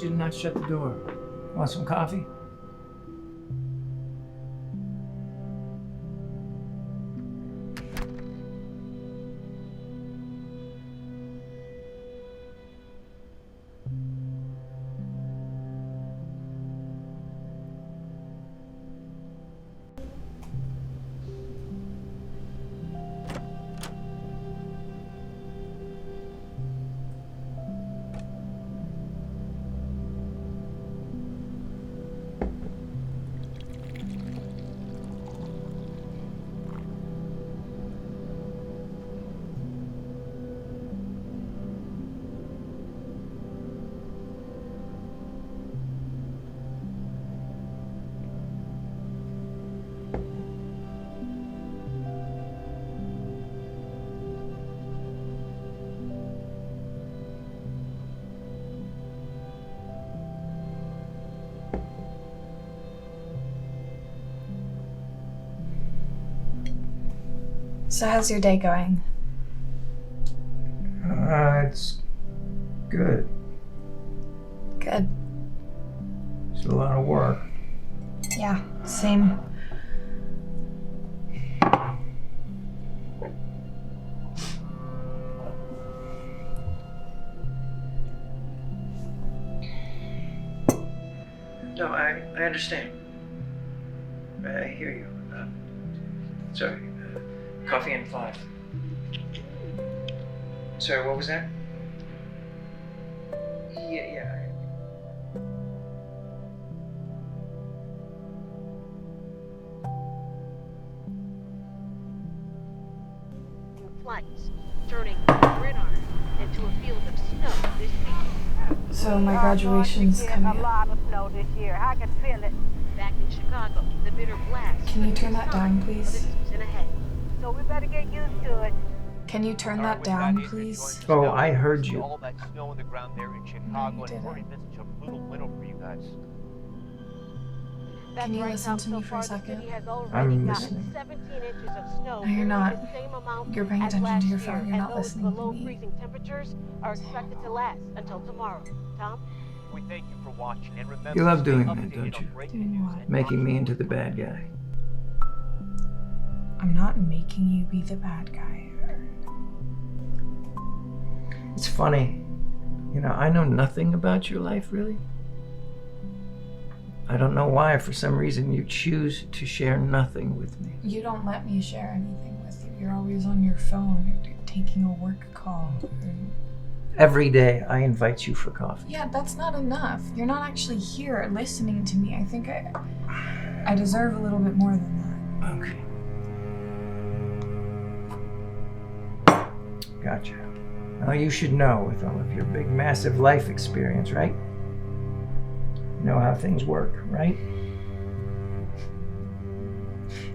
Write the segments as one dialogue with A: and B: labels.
A: told you to not shut the door. Want some coffee?
B: So how's your day going?
A: It's good.
B: Good.
A: It's a lot of work.
B: Yeah, same.
A: No, I understand. I hear you. Sorry. Coffee and 5. Sorry, what was that? Yeah.
C: Flights, turning gridiron into a field of snow this week.
B: So my graduation's coming
D: A
B: up.
D: lot of snow this year. I can feel it.
C: Back in Chicago, the bitter blast.
B: Can you turn that down, please?
C: Season ahead.
D: So we better get used to it.
B: Can you turn that down, please?
A: Oh, I heard you.
E: All that snow on the ground there in Chicago,
B: No, you
E: and it's
B: didn't.
E: already been such a brutal winter for you guys.
D: That's
B: Can you
D: right,
B: listen
D: Tom.
B: to me
D: So
B: for a
D: far, the
B: second?
D: city has already
A: I'm
D: gotten
A: listening.
D: 17 inches of snow.
B: No, you're not.
D: The same amount
B: You're paying
D: as
B: attention to your
D: last
B: phone.
D: year,
B: You're
D: and
B: not
D: those
B: listening to
D: below
B: me.
D: freezing temperatures are expected to last until tomorrow. Tom?
E: We thank you for watching, and remember,
A: You love
E: stay
A: doing that,
E: updated
A: don't
E: on
A: you?
E: breaking
B: Doing
E: news
B: what?
E: and
A: Making me into the bad guy.
B: I'm not making you be the bad guy.
A: It's funny. You know, I know nothing about your life, really. I don't know why, for some reason, you choose to share nothing with me.
B: You don't let me share anything with you. You're always on your phone. You're taking a work call.
A: Every day, I invite you for coffee.
B: Yeah, that's not enough. You're not actually here listening to me. I think I deserve a little bit more than
A: Okay. Gotcha. Now you should know, with all of your big, massive life experience, right? You know how things work, right?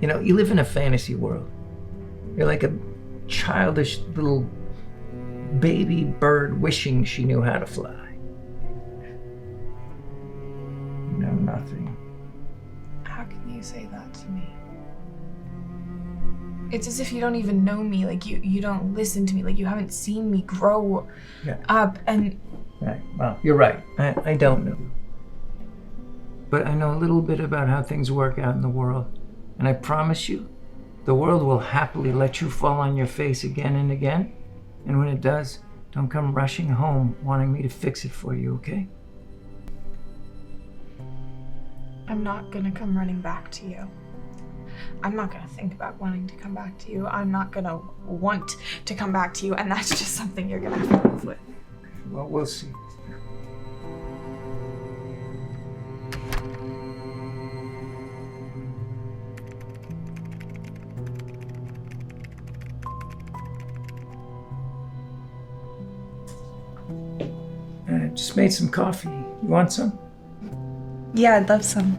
A: You know, you live in a fantasy world. You're like a childish little baby bird wishing she knew how to fly. You know nothing.
B: that. How can you say that to me? It's as if you don't even know me. Like you don't listen to me. Like you haven't seen me grow
A: Yeah.
B: up. And
A: Right. Well, you're right. I don't know. But I know a little bit about how things work out in the world. And I promise you, the world will happily let you fall on your face again and again. And when it does, don't come rushing home wanting me to fix it for you, okay?
B: I'm not gonna come running back to you. I'm not gonna think about wanting to come back to you. I'm not gonna want to come back to you. And that's just something you're gonna have to live with.
A: Well, we'll see. I just made some coffee. You want some?
B: Yeah, I'd love some.